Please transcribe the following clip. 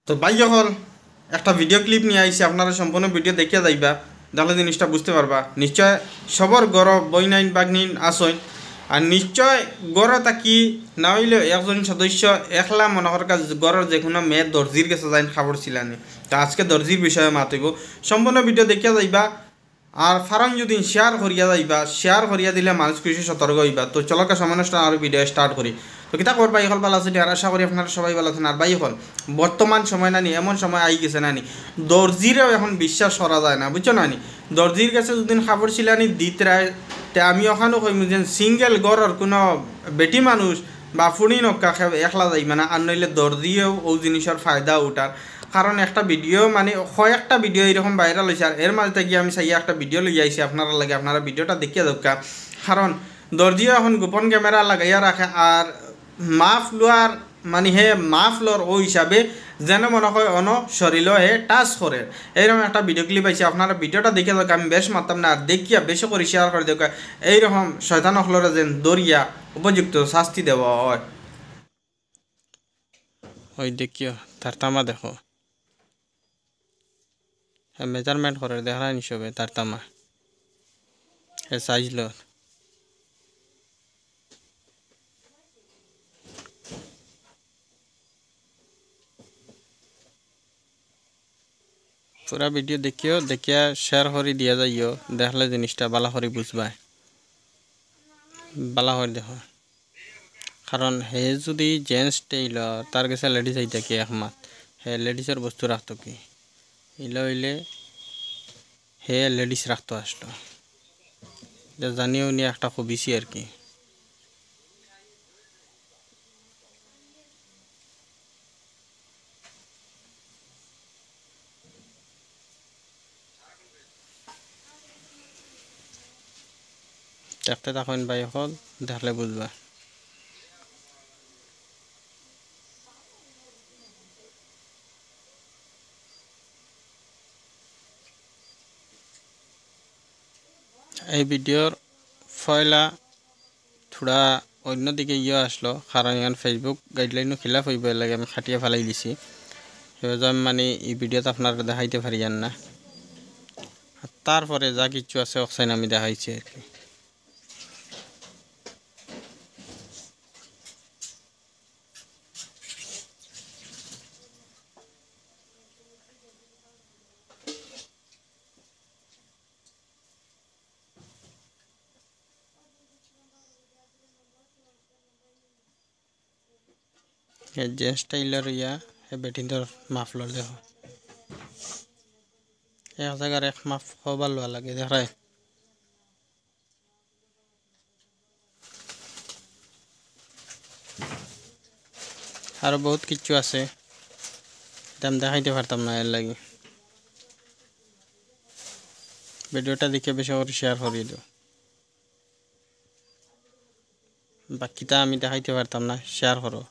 তো ভাই যখন একটা ভিডিও ক্লিপ নিয়ে আইসি আপনারা সম্পূর্ণ ভিডিও দেখিয়া যাইবা, তাহলে জিনিসটা বুঝতে পারবা। নিশ্চয় সবর গড় বইনাইন বাগনিন আসইন, আর নিশ্চয় গড় থাকি না হইলেও একজন সদস্য একলা মনে করার কাজ গড়ের যে কোনো মেয়ে দর্জির কাছে যাইন খাবার ছিলানি। তা আজকে দর্জির বিষয়ে মাতিব, সম্পূর্ণ ভিডিও দেখিয়া যাইবা। আর ফারান যদি শেয়ার করিয়া যাইবা, শেয়ার করিয়া দিলে মানুষ কিছু সতর্ক হইবা। তো চলকা সামান্য আর ভিডিও স্টার্ট করি। তো কিতা কর ভাই হল ভালো আছে, আর আশা করি আপনারা সবাই ভালো আছেন। আর ভাই হল বর্তমান সময় নানি এমন সময় আই গেছে নানি দর্জিরেও এখন বিশ্বাস করা যায় না, বুঝছো নানি। দর্জির কাছে যদিন খাবার ছিলানি দিত রায়, তে আমি ওখানেও কইম যে সিঙ্গেল গড়ের কোনো বেটি মানুষ বা ফুড়ি নক্কা একলা যাইবে না, আর নইলে দর্জিও ও জিনিসের ফায়দা উঠার। কারণ একটা ভিডিও মানে কয়েকটা ভিডিও এরকম ভাইরাল হয়েছে, আর এর মাঝে থেকে আমি চাই একটা ভিডিও লই আইছি আপনারা লাগে, আপনারা ভিডিওটা দেখিয়ে দরকার। কারণ দর্জিও এখন গোপন ক্যামেরা লাগাইয়া রাখে, আর মাফ লোয়ার মানে হে মাফ লোর ও হিসাবে যেন মনে হয় অন শরীর হে টাচ করে, এইরকম একটা ভিডিও ক্লিপ আইছে। আপনারা ভিডিওটা দেখে দেখ, আমি বেশ মারতাম না, আর দেখিয়া বেশি করে শেয়ার করে দেখ। এইরকম শয়তান হলরে যেন দরিয়া উপযুক্ত শাস্তি দেওয়া হয়। ওই দেখিও তার তামা দেখো, মেজারমেন্ট করে দেখা নিসবে তার তামা এ সাইজ লো। পুরা ভিডিও দেখিও, দেখিয়া শেয়ার করে দিয়া যাইও, দেখলে জিনিসটা বালা করে বুঝবা, বালা করে দেখো। কারণ হে যদি জেন্টস টেইলর তার কাছে লেডিস আইতা কি একমাত, হে লেডিসের বস্তু রাখতো কি ইলো হইলে হে লেডিস রাখতো আসলো, জানিও নিয়ে একটা খুবিছি আর কি। দেখতে তখন ভাই হল দেখলে বুঝবা। এই ভিডিওর ফয়লা থোড়া অন্যদিকে আসলো, কারণ এখন ফেসবুক গাইডলাইনও খিলাফ হইব লাগে আমি খাটিয়ে ফেলাই দিছি, সেভাবে আমি মানে এই ভিডিওতে আপনারা দেখাইতে পারি না। তারপরে যা কিছু আছে অক্সাইন আমি দেখাইছি আর কি। জেন্টস টাইলার ইয়া হে বেটিন্দর মাফলর দেখো, এক জায়গার এক মাফ হবার লোয়া লাগে দেখায়। আরো বহুত কিছু আছে, আমি দেখাইতে পারতাম না, এর লাগে ভিডিওটা দেখে বেশি করে শেয়ার করে দিও। বাকিটা আমি দেখাইতে পারতাম না, শেয়ার করো।